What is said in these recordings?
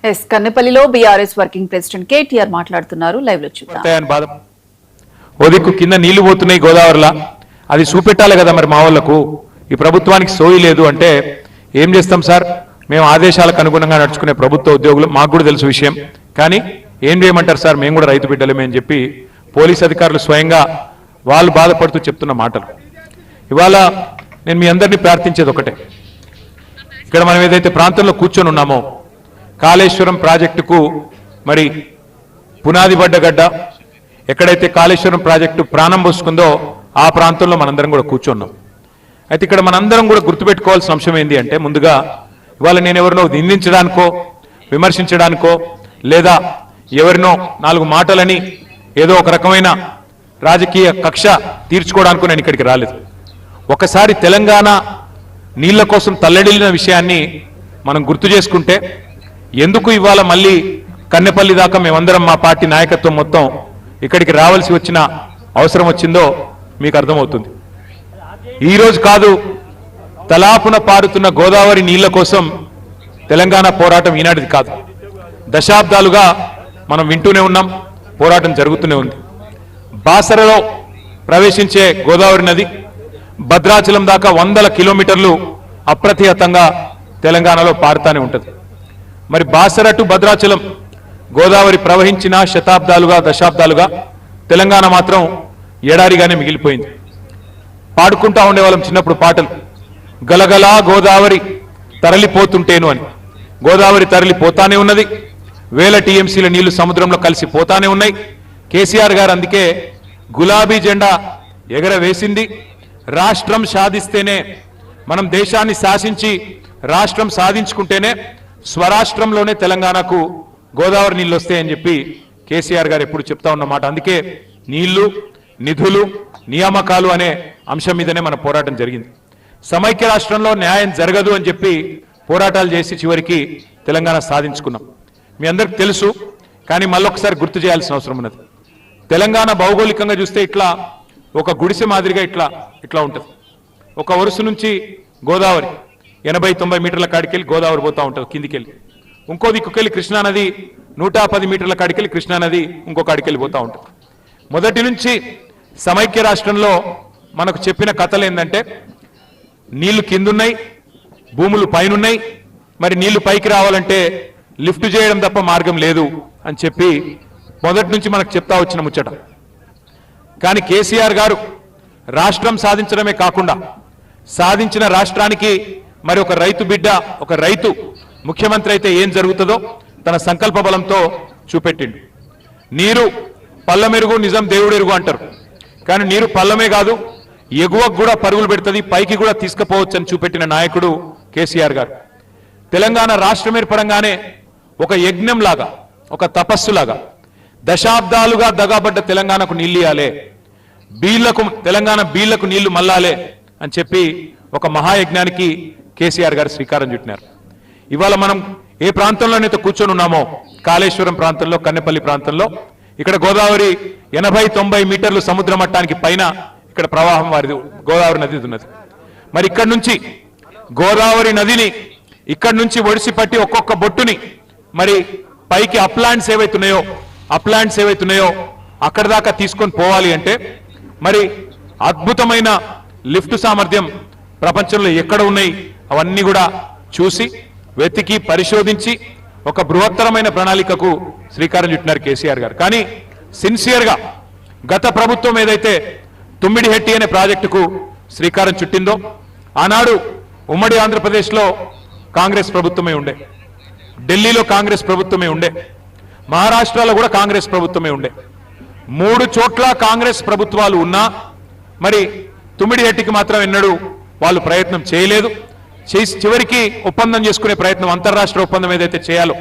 Yes కన్నెపల్లిలో BRS working president KTR మాట్లాడుతున్నారు. Live లో చూద్దాం. ఓదిక్కు కింద నీళ్లు పోతున్నాయి గోదావరిలా, అది చూపెట్టాలి కదా మరి మా వాళ్ళకు. ఈ ప్రభుత్వానికి సోయి లేదు అంటే ఏం చేస్తాం సార్? మేము ఆదేశాలకు అనుగుణంగా నడుచుకునే ప్రభుత్వ ఉద్యోగులు, మాకు కూడా తెలుసు విషయం, కానీ ఏం చేయమంటారు సార్, మేము కూడా రైతు బిడ్డలమే అని చెప్పి పోలీస్ అధికారులు స్వయంగా వాళ్ళు బాధపడుతూ చెప్తున్న మాటలు. ఇవాళ నేను మీ అందరినీ ప్రార్థించేది ఒకటే, ఇక్కడ మనం ఏదైతే ప్రాంతంలో కూర్చొని ఉన్నామో కాళేశ్వరం ప్రాజెక్టుకు మరి పునాది పడ్డ గడ్డ, ఎక్కడైతే కాళేశ్వరం ప్రాజెక్టు ప్రాణం పోసుకుందో ఆ ప్రాంతంలో మనందరం కూడా కూర్చున్నాం. అయితే ఇక్కడ మనందరం కూడా గుర్తుపెట్టుకోవాల్సిన అంశం ఏంటి అంటే, ముందుగా ఇవాళ నేను ఎవరినో నిందించడానికో విమర్శించడానికో లేదా ఎవరినో నాలుగు మాటలని ఏదో ఒక రకమైన రాజకీయ కక్ష తీర్చుకోవడానికో నేను ఇక్కడికి రాలేదు. ఒకసారి తెలంగాణ నీళ్ల కోసం తల్లడిల్లిన విషయాన్ని మనం గుర్తు చేసుకుంటే, ఎందుకు ఇవాళ మళ్ళీ కన్నెపల్లి దాకా మేమందరం మా పార్టీ నాయకత్వం మొత్తం ఇక్కడికి రావాల్సి వచ్చిన అవసరం వచ్చిందో మీకు అర్థమవుతుంది. ఈరోజు కాదు, తలాపున పారుతున్న గోదావరి నీళ్ల కోసం తెలంగాణ పోరాటం ఈనాటిది కాదు, దశాబ్దాలుగా మనం వింటూనే ఉన్నాం, పోరాటం జరుగుతూనే ఉంది. బాసరలో ప్రవేశించే గోదావరి నది భద్రాచలం దాకా 100 కిలోమీటర్లు అప్రతిహతంగా తెలంగాణలో పారుతానే ఉంటుంది. మరి బాసర టు భద్రాచలం గోదావరి ప్రవహించిన శతాబ్దాలుగా దశాబ్దాలుగా తెలంగాణ మాత్రం ఎడారిగానే మిగిలిపోయింది. పాడుకుంటా ఉండేవాళ్ళం చిన్నప్పుడు పాటలు, గలగలా గోదావరి తరలిపోతుంటేను అని. గోదావరి తరలిపోతానే ఉన్నది, వేల టీఎంసీల నీళ్లు సముద్రంలో కలిసి పోతానే ఉన్నాయి. కేసీఆర్ గారు అందుకే గులాబీ జెండా ఎగరవేసింది. రాష్ట్రం సాధిస్తేనే, మనం దేశాన్ని శాసించి రాష్ట్రం సాధించుకుంటేనే స్వరాష్ట్రంలోనే తెలంగాణకు గోదావరి నీళ్ళు వస్తాయని చెప్పి కేసీఆర్ గారు ఎప్పుడు చెప్తా ఉన్నమాట. అందుకే నీళ్లు, నిధులు, నియామకాలు అనే అంశం మీదనే మన పోరాటం జరిగింది. సమైక్య రాష్ట్రంలో న్యాయం జరగదు అని చెప్పి పోరాటాలు చేసి చివరికి తెలంగాణ సాధించుకున్నాం. మీ అందరికి తెలుసు, కానీ మళ్ళొకసారి గుర్తు చేయాల్సిన అవసరం ఉన్నది. తెలంగాణ భౌగోళికంగా చూస్తే ఇట్లా ఒక గుడిసె మాదిరిగా ఇట్లా ఉంటుంది. ఒక వరుస నుంచి గోదావరి 80-90 మీటర్ల కాడికెళ్ళి గోదావరి పోతూ ఉంటుంది కిందికెళ్ళి. ఇంకో దిక్కుకెళ్ళి కృష్ణానది 110 మీటర్ల కాడికెళ్ళి కృష్ణానది ఇంకో కాడికెళ్ళి పోతూ ఉంటుంది. మొదటి నుంచి సమైక్య రాష్ట్రంలో మనకు చెప్పిన కథలు ఏంటంటే, నీళ్లు కిందున్నాయి, భూములు పైనున్నాయి, మరి నీళ్లు పైకి రావాలంటే లిఫ్ట్ చేయడం తప్ప మార్గం లేదు అని చెప్పి మొదటి నుంచి మనకు చెప్తా వచ్చిన ముచ్చట. కానీ కేసీఆర్ గారు రాష్ట్రం సాధించడమే కాకుండా సాధించిన రాష్ట్రానికి మరి ఒక రైతు బిడ్డ, ఒక రైతు ముఖ్యమంత్రి అయితే ఏం జరుగుతుందో తన సంకల్ప బలంతో చూపెట్టిండు. నీరు పల్లమెరుగు, నిజం దేవుడెరుగు అంటారు, కానీ నీరు పల్లమే కాదు, ఎగువకు కూడా పరుగులు పెడుతుంది, పైకి కూడా తీసుకుపోవచ్చు అని చూపెట్టిన నాయకుడు కేసీఆర్ గారు. తెలంగాణ రాష్ట్రం ఏర్పడంగానే ఒక యజ్ఞంలాగా, ఒక తపస్సులాగా దశాబ్దాలుగా దగాబడ్డ తెలంగాణకు నీళ్ళు ఇయ్యాలే, తెలంగాణ బీళ్లకు నీళ్లు మల్లాలే అని చెప్పి ఒక మహాయజ్ఞానికి కేసీఆర్ గారు శ్రీకారం చుట్టినారు. ఇవాళ మనం ఏ ప్రాంతంలోనైతే కూర్చొని ఉన్నామో, కాళేశ్వరం ప్రాంతంలో, కన్నెపల్లి ప్రాంతంలో, ఇక్కడ గోదావరి 80-90 మీటర్లు సముద్ర మట్టానికి పైన ఇక్కడ ప్రవాహం వారిది గోదావరి నది ఉన్నది. మరి ఇక్కడ నుంచి గోదావరి నదిని ఇక్కడ నుంచి ఒడిసి పట్టి ఒక్కొక్క బొట్టుని మరి పైకి అప్లాండ్స్ ఏవైతున్నాయో అక్కడ దాకా తీసుకొని పోవాలి అంటే మరి అద్భుతమైన లిఫ్ట్ సామర్థ్యం ప్రపంచంలో ఎక్కడ ఉన్నాయి అవన్నీ కూడా చూసి వెతికి పరిశోధించి ఒక బృహత్తరమైన ప్రణాళికకు శ్రీకారం చుట్టినారు కేసీఆర్ గారు. కానీ సిన్సియర్గా గత ప్రభుత్వం ఏదైతే తుమ్మిడిహెట్టి అనే ప్రాజెక్టుకు శ్రీకారం చుట్టిందో, ఆనాడు ఉమ్మడి ఆంధ్రప్రదేశ్లో కాంగ్రెస్ ప్రభుత్వమే ఉండే, ఢిల్లీలో కాంగ్రెస్ ప్రభుత్వమే ఉండే, మహారాష్ట్రలో కూడా కాంగ్రెస్ ప్రభుత్వమే ఉండే. 3 చోట్ల కాంగ్రెస్ ప్రభుత్వాలు ఉన్నా మరి తుమ్మిడిహెట్టికి మాత్రం ఎన్నడూ వాళ్ళు ప్రయత్నం చేయలేదు. చివరికి ఒప్పందం చేసుకునే ప్రయత్నం, అంతర్రాష్ట్ర ఒప్పందం ఏదైతే చేయాలో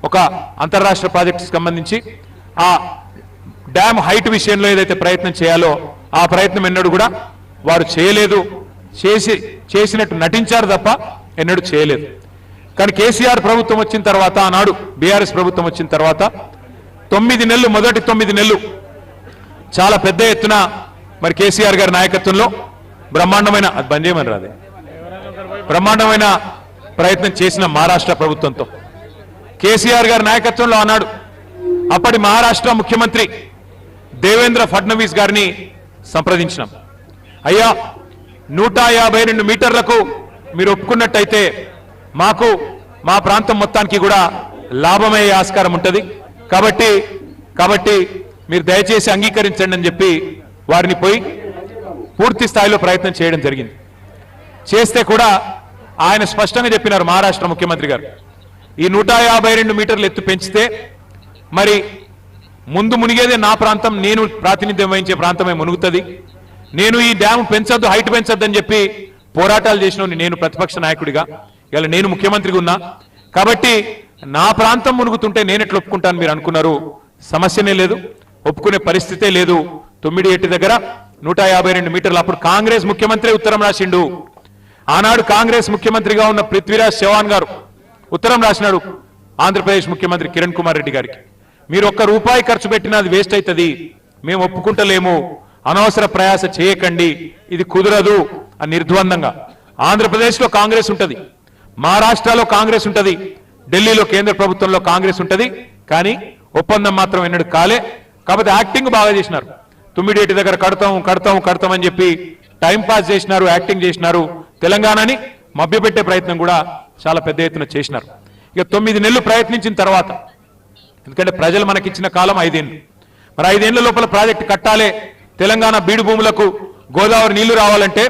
ఒక అంతర్రాష్ట్ర ప్రాజెక్టుకి సంబంధించి ఆ డ్యామ్ హైట్ విషయంలో ఏదైతే ప్రయత్నం చేయాలో ఆ ప్రయత్నం ఎన్నడూ కూడా వారు చేయలేదు. చేసినట్టు నటించారు తప్ప ఎన్నడూ చేయలేదు. కానీ కేసీఆర్ ప్రభుత్వం వచ్చిన తర్వాత, ఆనాడు బీఆర్ఎస్ ప్రభుత్వం వచ్చిన తర్వాత 9 నెలలు, మొదటి 9 నెలలు చాలా పెద్ద ఎత్తున మరి కేసీఆర్ గారి నాయకత్వంలో బ్రహ్మాండమైన, అది బంద్ చేయమని రాదే, బ్రహ్మాండమైన ప్రయత్నం చేసిన మహారాష్ట్ర ప్రభుత్వంతో కేసీఆర్ గారి నాయకత్వంలో ఆనాడు అప్పటి మహారాష్ట్ర ముఖ్యమంత్రి దేవేంద్ర ఫడ్నవీస్ గారిని సంప్రదించినాం. అయ్యా 152 మీటర్లకు మీరు ఒప్పుకున్నట్టయితే మాకు మా ప్రాంతం మొత్తానికి కూడా లాభమయ్యే ఆస్కారం ఉంటుంది, కాబట్టి మీరు దయచేసి అంగీకరించండి అని చెప్పి వారిని పోయి పూర్తి స్థాయిలో ప్రయత్నం చేయడం జరిగింది. చేస్తే కూడా ఆయన స్పష్టంగా చెప్పినారు మహారాష్ట్ర ముఖ్యమంత్రి గారు, ఈ 152 మీటర్లు ఎత్తు పెంచితే మరి ముందు మునిగేదే నా ప్రాంతం, నేను ప్రాతినిధ్యం వహించే ప్రాంతమే మునుగుతుంది, నేను ఈ డ్యామ్ పెంచొద్దు, హైట్ పెంచొద్దు అని చెప్పి పోరాటాలు చేసిన నేను ప్రతిపక్ష నాయకుడిగా, ఇలా నేను ముఖ్యమంత్రిగా ఉన్నా కాబట్టి నా ప్రాంతం మునుగుతుంటే నేను ఎట్లా ఒప్పుకుంటాను మీరు అనుకున్నారు. సమస్యనే లేదు, ఒప్పుకునే పరిస్థితే లేదు. 9 దగ్గర 152 మీటర్లు. అప్పుడు కాంగ్రెస్ ముఖ్యమంత్రి ఉత్తరం రాసిండు. ఆనాడు కాంగ్రెస్ ముఖ్యమంత్రిగా ఉన్న పృథ్వీరాజ్ చౌహాన్ గారు ఉత్తరం రాసినాడు ఆంధ్రప్రదేశ్ ముఖ్యమంత్రి కిరణ్ కుమార్ రెడ్డి గారికి, మీరు ₹1 ఖర్చు పెట్టినా అది వేస్ట్ అవుతుంది, మేము ఒప్పుకుంటలేము, అనవసర ప్రయాస చేయకండి, ఇది కుదరదు అని నిర్ద్వందంగా. ఆంధ్రప్రదేశ్లో కాంగ్రెస్ ఉంటుంది, మహారాష్ట్రలో కాంగ్రెస్ ఉంటుంది, ఢిల్లీలో కేంద్ర ప్రభుత్వంలో కాంగ్రెస్ ఉంటుంది, కానీ ఒప్పందం మాత్రం ఎన్నడూ కాలే. కాబట్టి యాక్టింగ్ బాగా చేసినారు. 9 దగ్గర కడతాం అని చెప్పి టైం పాస్ చేసినారు, యాక్టింగ్ చేసినారు. తెలంగాణని మభ్యపెట్టే ప్రయత్నం కూడా చాలా పెద్ద ఎత్తున చేసినారు. ఇక 9 నెలలు ప్రయత్నించిన తర్వాత, ఎందుకంటే ప్రజలు మనకిచ్చిన కాలం 5 ఏళ్ళు, మరి 5 ఏళ్ల లోపల ప్రాజెక్టు కట్టాలే, తెలంగాణ బీడు భూములకు గోదావరి నీళ్లు రావాలంటే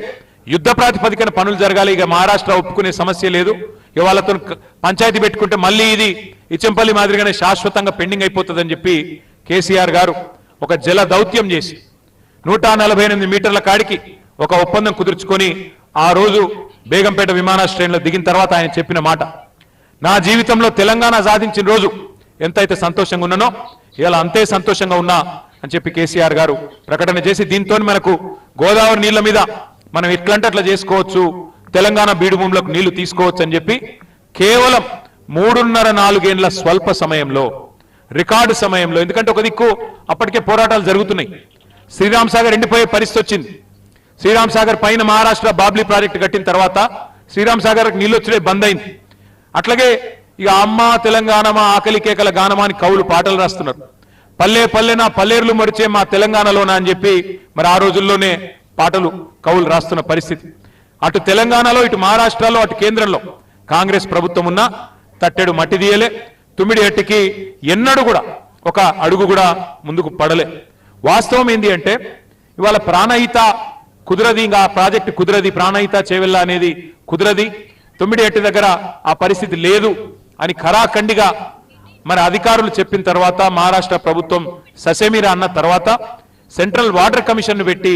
యుద్ధ ప్రాతిపదికన పనులు జరగాలి. ఇక మహారాష్ట్ర ఒప్పుకునే సమస్య లేదు. ఇక వాళ్ళతో పంచాయతీ పెట్టుకుంటే మళ్ళీ ఇది ఇచ్చంపల్లి మాదిరిగానే శాశ్వతంగా పెండింగ్ అయిపోతుందని చెప్పి కేసీఆర్ గారు ఒక జల దౌత్యం చేసి 148 మీటర్ల కాడికి ఒక ఒప్పందం కుదుర్చుకొని ఆ రోజు బేగంపేట విమానాశ్రయంలో దిగిన తర్వాత ఆయన చెప్పిన మాట, నా జీవితంలో తెలంగాణ సాధించిన రోజు ఎంతైతే సంతోషంగా ఉన్నానో ఇలా అంతే సంతోషంగా ఉన్నా అని చెప్పి కేసీఆర్ గారు ప్రకటన చేసి, దీంతో మనకు గోదావరి నీళ్ల మీద మనం ఎట్లంటే అట్లా చేసుకోవచ్చు, తెలంగాణ బీడు భూములకు నీళ్లు తీసుకోవచ్చు అని చెప్పి కేవలం 3.5-4 ఏళ్ల స్వల్ప సమయంలో, రికార్డు సమయంలో, ఎందుకంటే ఒక దిక్కు అప్పటికే పోరాటాలు జరుగుతున్నాయి, శ్రీరామ్ సాగర్ ఎండిపోయే పరిస్థితి వచ్చింది. శ్రీరామ్ సాగర్ పైన మహారాష్ట్ర బాబ్లీ ప్రాజెక్టు కట్టిన తర్వాత శ్రీరామ్ సాగర్ నీళ్ళు వచ్చే బంద్ అయింది. అట్లాగే ఇక అమ్మ తెలంగాణ మా ఆకలి కేకల గానమాని కవులు పాటలు రాస్తున్నారు, పల్లె పల్లె నా పల్లేర్లు మరిచే మా తెలంగాణలోనా అని చెప్పి మరి ఆ రోజుల్లోనే పాటలు కవులు రాస్తున్న పరిస్థితి. అటు తెలంగాణలో, ఇటు మహారాష్ట్రలో, అటు కేంద్రంలో కాంగ్రెస్ ప్రభుత్వం ఉన్నా తట్టెడు మట్టి తీయలే. 9 ఎన్నడూ కూడా ఒక అడుగు కూడా ముందుకు పడలే. వాస్తవం ఏంటి అంటే ఇవాళ ప్రాణహిత కుదరది, ఇంకా ప్రాజెక్టు కుదరది, ప్రాణహిత చేవెళ్ళ అనేది కుదరది, 9 దగ్గర ఆ పరిస్థితి లేదు అని ఖరాఖండిగా మరి అధికారులు చెప్పిన తర్వాత, మహారాష్ట్ర ప్రభుత్వం ససేమిరా అన్న తర్వాత సెంట్రల్ వాటర్ కమిషన్ పెట్టి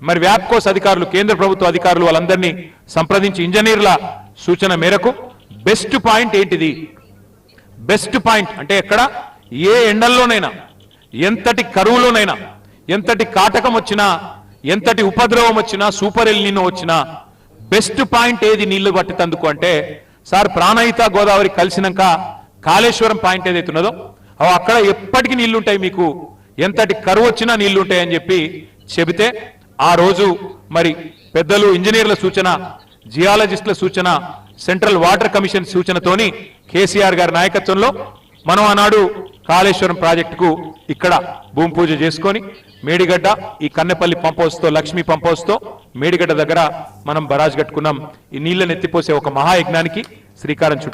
మరి వ్యాప్కోస్ అధికారులు, కేంద్ర ప్రభుత్వ అధికారులు వాళ్ళందరినీ సంప్రదించి ఇంజనీర్ల సూచన మేరకు బెస్ట్ పాయింట్ ఏంటిది, బెస్ట్ పాయింట్ అంటే ఎక్కడ ఏ ఎండల్లోనైనా, ఎంతటి కరువులోనైనా, ఎంతటి కాటకం వచ్చినా, ఎంతటి ఉపద్రవం వచ్చినా, సూపర్ ఎల్ నీనో వచ్చినా బెస్ట్ పాయింట్ ఏది నీళ్లు పట్టినందుకు అంటే, సార్ ప్రాణహిత గోదావరి కలిసినాక కాళేశ్వరం పాయింట్ ఏదైతున్నదో అక్కడ ఎప్పటికీ నీళ్లుంటాయి, మీకు ఎంతటి కరువు వచ్చినా నీళ్లుంటాయని చెప్పి చెబితే ఆ రోజు మరి పెద్దలు ఇంజనీర్ల సూచన, జియాలజిస్టుల సూచన, సెంట్రల్ వాటర్ కమిషన్ సూచనతోని కేసీఆర్ గారి నాయకత్వంలో మనం ఆనాడు కాళేశ్వరం ప్రాజెక్టుకు ఇక్కడ భూమి పూజ చేసుకొని మేడిగడ్డ, ఈ కన్నెపల్లి పంప్ హౌస్తో, లక్ష్మీ పంప్ హౌస్తో మేడిగడ్డ దగ్గర మనం బరాజ్ కట్టుకున్నాం. ఈ నీళ్లను ఎత్తిపోసే ఒక మహాయజ్ఞానికి శ్రీకారం చుట్టాం.